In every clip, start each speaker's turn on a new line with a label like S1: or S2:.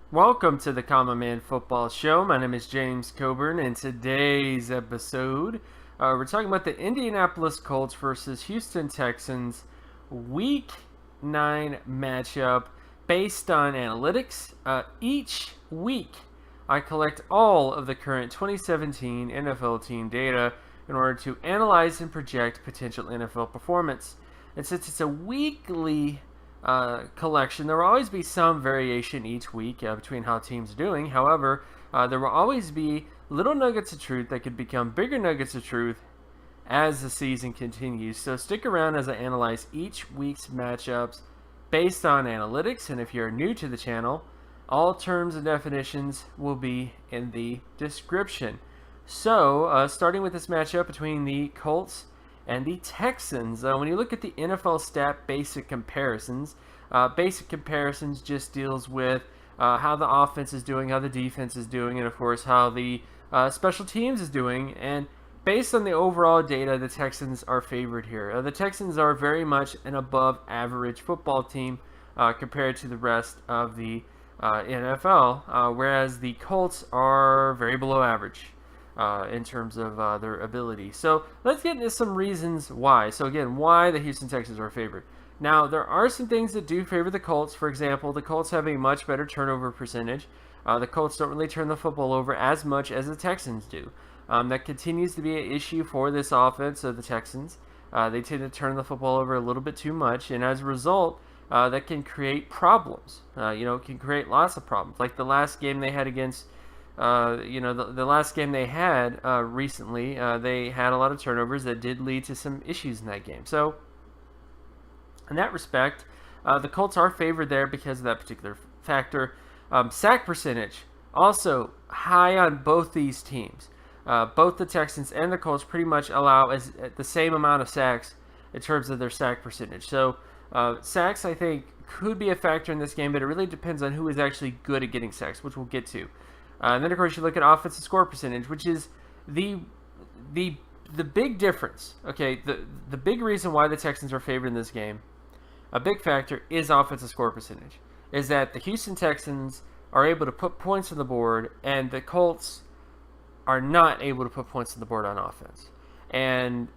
S1: Welcome to the Common Man Football Show. My name is James Coburn, and today's episode, we're talking about the Indianapolis Colts versus Houston Texans Week 9 matchup based on analytics. Each week, I collect all of the current 2017 NFL team data in order to analyze and project potential NFL performance. And since it's a weekly collection, there will always be some variation each week between how teams are doing. However, there will always be little nuggets of truth that could become bigger nuggets of truth as the season continues. So stick around as I analyze each week's matchups based on analytics. And if you're new to the channel, all terms and definitions will be in the description. So starting with this matchup between the Colts and the Texans. When you look at the NFL stat basic comparisons just deals with how the offense is doing, how the defense is doing, and of course how the special teams is doing. And based on the overall data, the Texans are favored here. The Texans are very much an above average football team compared to the rest of the NFL, whereas the Colts are very below average. In terms of their ability. So let's get into some reasons why. So again, why the Houston Texans are favored. Now, there are some things that do favor the Colts. For example, the Colts have a much better turnover percentage. The Colts don't really turn the football over as much as the Texans do. That continues to be an issue for this offense of the Texans. They tend to turn the football over a little bit too much, and as a result, that can create problems. It can create lots of problems. Like the last game they had against the last game they had recently, they had a lot of turnovers that did lead to some issues in that game. So, in that respect, the Colts are favored there because of that particular factor. Sack percentage, also high on both these teams. Both the Texans and the Colts pretty much allow the same amount of sacks in terms of their sack percentage. So, sacks, I think, could be a factor in this game, but it really depends on who is actually good at getting sacks, which we'll get to. And then, of course, you look at offensive score percentage, which is the big difference. Okay, the big reason why the Texans are favored in this game, a big factor is offensive score percentage. Is that the Houston Texans are able to put points on the board, and the Colts are not able to put points on the board on offense. And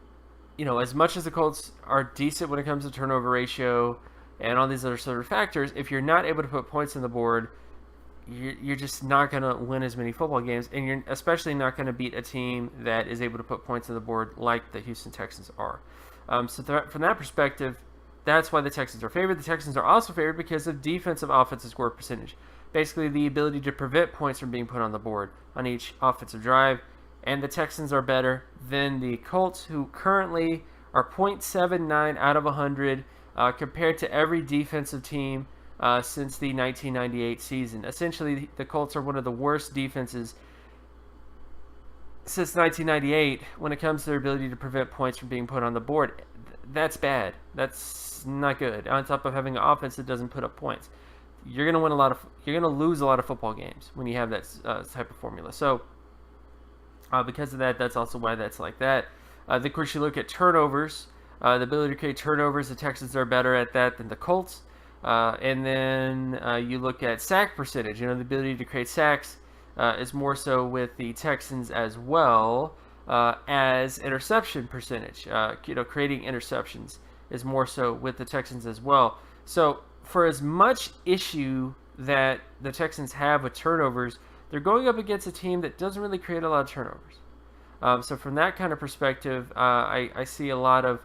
S1: as much as the Colts are decent when it comes to turnover ratio and all these other sort of factors, if you're not able to put points on the board, you're just not going to win as many football games, and you're especially not going to beat a team that is able to put points on the board like the Houston Texans are. From that perspective, that's why the Texans are favored. The Texans are also favored because of defensive offensive score percentage. Basically, the ability to prevent points from being put on the board on each offensive drive. And the Texans are better than the Colts, who currently are .79 out of 100 compared to every defensive team since the 1998 season. Essentially, the Colts are one of the worst defenses since 1998 when it comes to their ability to prevent points from being put on the board. That's bad. That's not good. On top of having an offense that doesn't put up points, you're going to lose a lot of football games when you have that type of formula. So, because of that, that's also why that's like that. Of course, you look at turnovers, the ability to create turnovers. The Texans are better at that than the Colts. And then you look at sack percentage. The ability to create sacks is more so with the Texans as well as interception percentage. Creating interceptions is more so with the Texans as well. So for as much issue that the Texans have with turnovers, they're going up against a team that doesn't really create a lot of turnovers. So from that kind of perspective, I see a lot of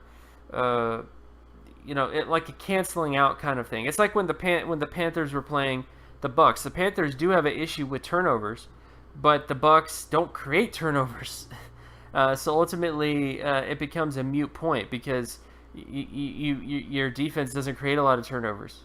S1: like a canceling out kind of thing. It's like when the Panthers were playing the Bucks. The Panthers do have an issue with turnovers, but the Bucks don't create turnovers. So ultimately, it becomes a moot point because your defense doesn't create a lot of turnovers.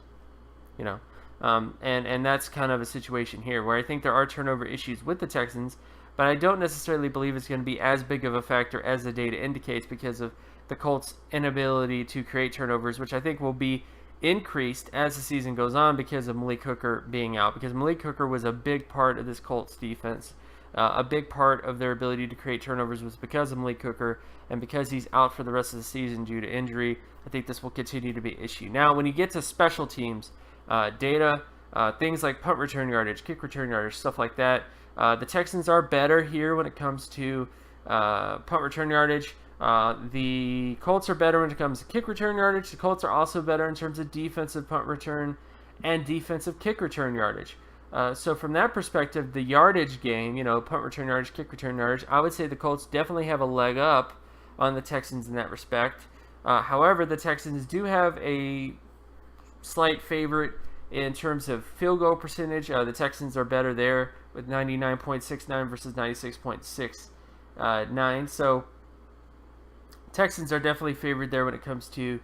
S1: And that's kind of a situation here where I think there are turnover issues with the Texans, but I don't necessarily believe it's going to be as big of a factor as the data indicates because of the Colts' inability to create turnovers, which I think will be increased as the season goes on because of Malik Hooker being out. Because Malik Hooker was a big part of this Colts defense. A big part of their ability to create turnovers was because of Malik Hooker, and because he's out for the rest of the season due to injury, I think this will continue to be an issue. Now, when you get to special teams data, things like punt return yardage, kick return yardage, stuff like that. The Texans are better here when it comes to punt return yardage. The Colts are better when it comes to kick return yardage. The Colts are also better in terms of defensive punt return and defensive kick return yardage. So from that perspective, the yardage game, punt return yardage, kick return yardage, I would say the Colts definitely have a leg up on the Texans in that respect. However, the Texans do have a slight favorite in terms of field goal percentage. The Texans are better there with 99.69 versus 96.69. So Texans are definitely favored there when it comes to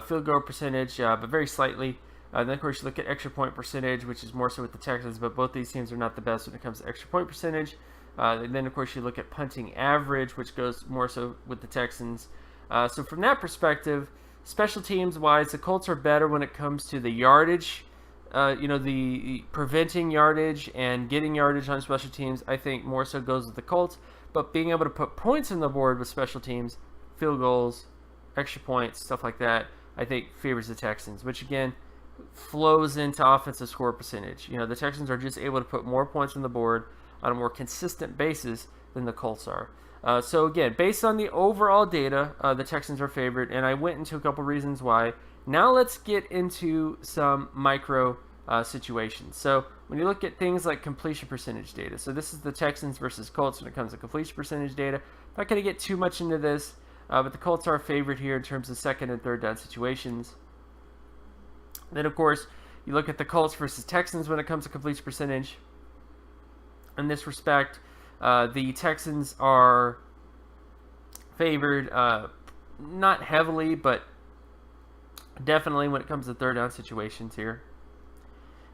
S1: field goal percentage, but very slightly. Then, of course, you look at extra point percentage, which is more so with the Texans, but both these teams are not the best when it comes to extra point percentage. And then, of course, you look at punting average, which goes more so with the Texans. So from that perspective, special teams-wise, the Colts are better when it comes to the yardage, the preventing yardage and getting yardage on special teams. I think more so goes with the Colts. But being able to put points on the board with special teams, field goals, extra points, stuff like that, I think favors the Texans, which, again, flows into offensive score percentage. The Texans are just able to put more points on the board on a more consistent basis than the Colts are. So again, based on the overall data, the Texans are favored, and I went into a couple reasons why. Now let's get into some micro situations. So when you look at things like completion percentage data, so this is the Texans versus Colts when it comes to completion percentage data. I'm not going to get too much into this, but the Colts are favored here in terms of second and third down situations. Then, of course, you look at the Colts versus Texans when it comes to completion percentage. In this respect, the Texans are favored, not heavily, but definitely when it comes to third down situations here.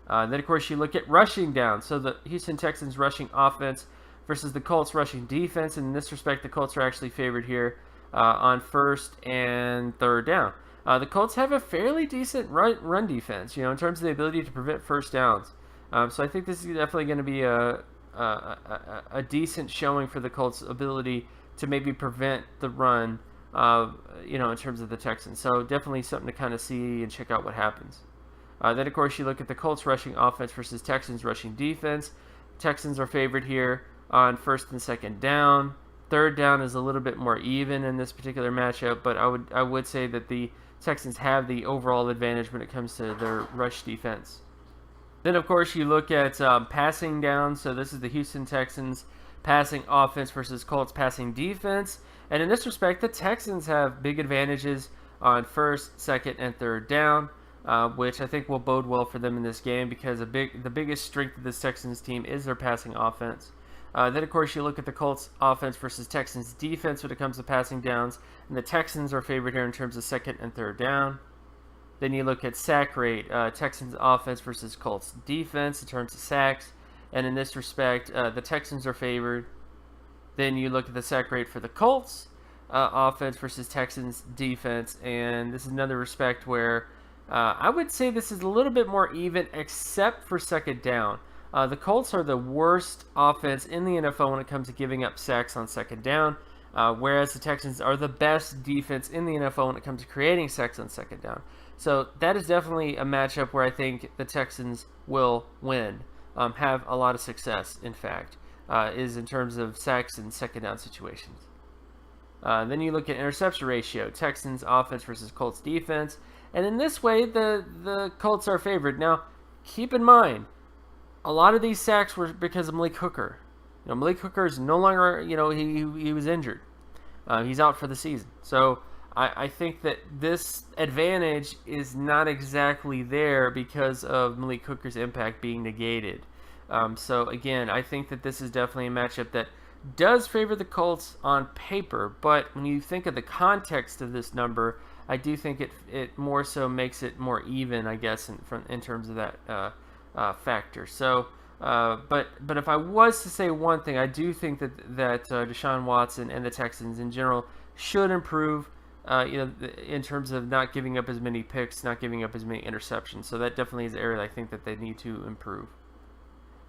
S1: Then, of course, you look at rushing down. So the Houston Texans rushing offense versus the Colts rushing defense. And in this respect, the Colts are actually favored here on first and third down. The Colts have a fairly decent run defense, in terms of the ability to prevent first downs. So I think this is definitely going to be a decent showing for the Colts' ability to maybe prevent the run, in terms of the Texans. So definitely something to kind of see and check out what happens. Then, of course, you look at the Colts rushing offense versus Texans rushing defense. Texans are favored here on first and second down. Third down is a little bit more even in this particular matchup, but I would say that the Texans have the overall advantage when it comes to their rush defense. Then, of course, you look at passing down. So this is the Houston Texans passing offense versus Colts passing defense. And in this respect, the Texans have big advantages on first, second, and third down, which I think will bode well for them in this game because the biggest strength of this Texans team is their passing offense. Then, of course, you look at the Colts offense versus Texans defense when it comes to passing downs, and the Texans are favored here in terms of second and third down. Then you look at sack rate, Texans offense versus Colts defense in terms of sacks, and in this respect, the Texans are favored. Then you look at the sack rate for the Colts offense versus Texans defense, and this is another respect where I would say this is a little bit more even, except for second down. The Colts are the worst offense in the NFL when it comes to giving up sacks on second down, whereas the Texans are the best defense in the NFL when it comes to creating sacks on second down. So that is definitely a matchup where I think the Texans will win, have a lot of success, in fact, is in terms of sacks and second down situations. Then you look at interception ratio, Texans offense versus Colts defense, and in this way, the Colts are favored. Now, keep in mind, a lot of these sacks were because of Malik Hooker. Malik Hooker is no longer, he was injured. He's out for the season. So I think that this advantage is not exactly there because of Malik Hooker's impact being negated. So again, I think that this is definitely a matchup that does favor the Colts on paper, but when you think of the context of this number, I do think it more so makes it more even, I guess, in terms of that factor. So, but if I was to say one thing, I do think that Deshaun Watson and the Texans in general should improve, in terms of not giving up as many picks, not giving up as many interceptions. So that definitely is an area I think that they need to improve.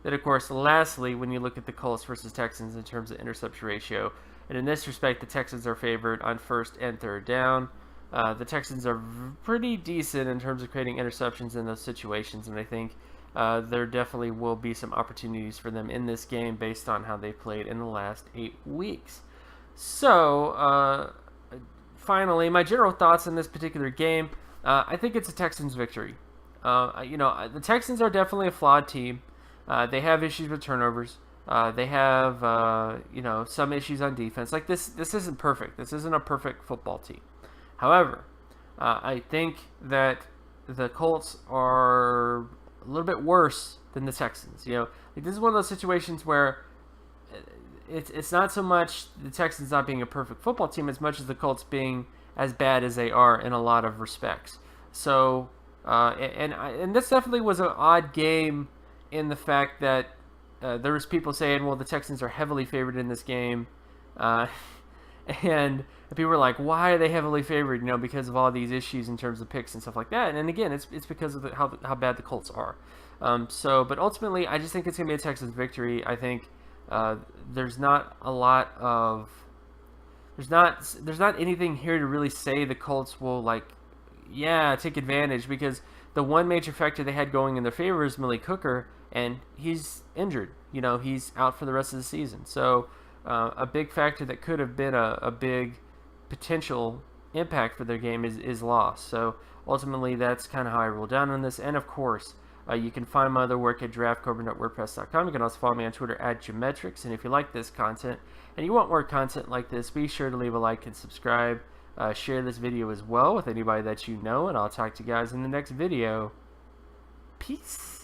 S1: Then, of course, lastly, when you look at the Colts versus Texans in terms of interception ratio, and in this respect, the Texans are favored on first and third down. The Texans are pretty decent in terms of creating interceptions in those situations, and I think there definitely will be some opportunities for them in this game based on how they played in the last 8 weeks. So, finally, my general thoughts on this particular game. I think it's a Texans victory. The Texans are definitely a flawed team. They have issues with turnovers. They have, some issues on defense. Like this isn't perfect. This isn't a perfect football team. However, I think that the Colts are a little bit worse than the Texans. This is one of those situations where it's not so much the Texans not being a perfect football team as much as the Colts being as bad as they are in a lot of respects. So, and this definitely was an odd game in the fact that there was people saying, well, the Texans are heavily favored in this game. And people were like, why are they heavily favored? Because of all these issues in terms of picks and stuff like that. And again, it's because of how bad the Colts are. But ultimately, I just think it's going to be a Texans victory. I think there's not a lot of... There's not anything here to really say the Colts will, take advantage, because the one major factor they had going in their favor is Malik Hooker, and he's injured. He's out for the rest of the season. So a big factor that could have been a big potential impact for their game is lost. So ultimately, that's kind of how I roll down on this. And of course, you can find my other work at draftcoburn.wordpress.com. You can also follow me on Twitter at Geometrics. And if you like this content and you want more content like this, be sure to leave a like and subscribe. Share this video as well with anybody that you know, and I'll talk to you guys in the next video. Peace.